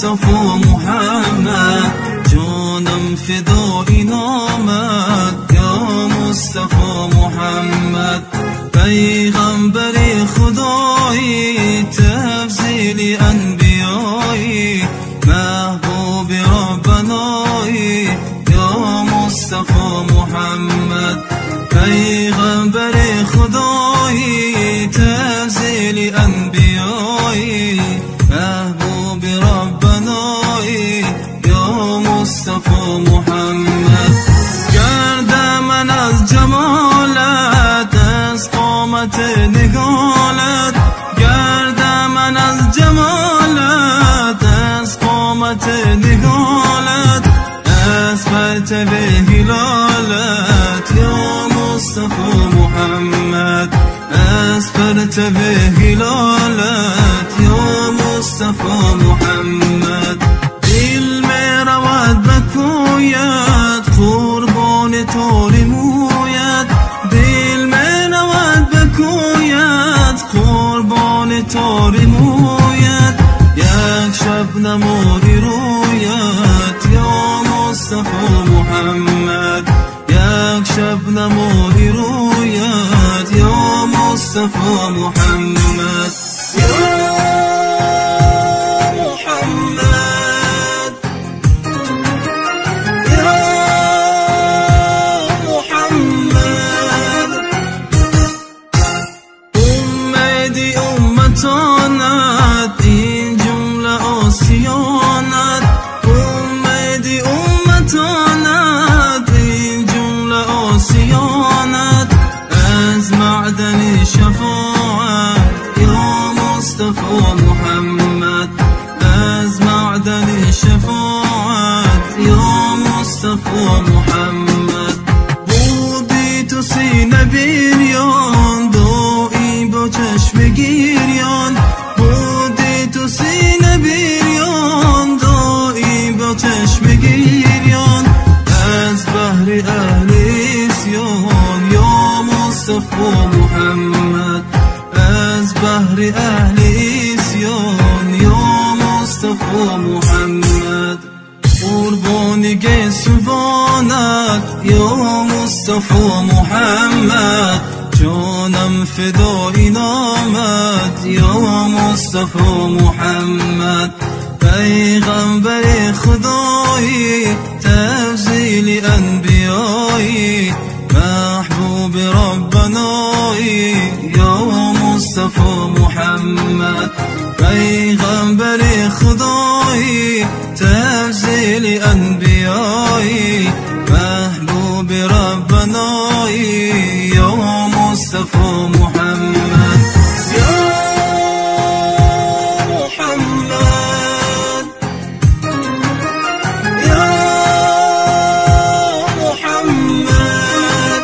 مصطفى محمد جانم فدای نامت یا مصطفى محمد پیغمبر خدایی تفضیل انبیایی محبوب ربنایی یا مصطفى محمد پیغمبر خدایی تفضیل انبیایی محبوب ربنایی یا مصطفى محمد گرد من از جمالت از قامت نگالت گرد من از جمالت از قامت نگالت از پرتو هلالت یا مصطفى محمد از پرتو هلالت یا مصطفى محمد دل می رود بکویت قربان تار مویت دل می رود بکویت قربان تار مویت یک شب نماری رویت یا مصطفى محمد یک شب نماری رویت یا مصطفى محمد یا این جمله آسیانت امیدی امتانت این جمله آسیانت از معدن شفاعت یا مصطفى محمد از معدن شفاعت یا مصطفى محمد بودی تو سینه بیریان دایی با چشم گیریان بودی تو سینه بیریان دایی با چشم گیریان از بحر اهل اسیان یا مصطفى محمد از بحر اهل اسیان یا مصطفى محمد قربانی سبحانت یا مصطفى محمد جانم فدای نامت یا مصطفى محمد پیغمبر خدایی تفضیل انبیایی محبوب ربنایی یا مصطفى محمد پیغمبر خدایی تفضیل انبیایی محبوب ربنایی یا مصطفى محمد یا محمد یا محمد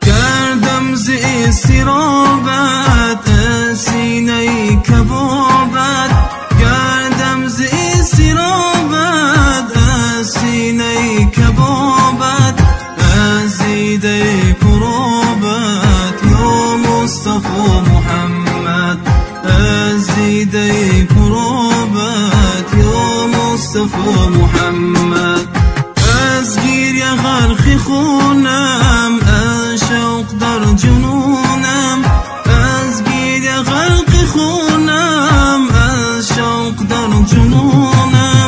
گردم ز استرابت سینه کبابت گردم ز استرابت سینه کبابت از دیده پرابت یا مصطفى محمد از دیده پرابت یا مصطفى محمد از گریه غرق خونم از شوق در جنونم از گریه غرق خونم از شوق در جنونم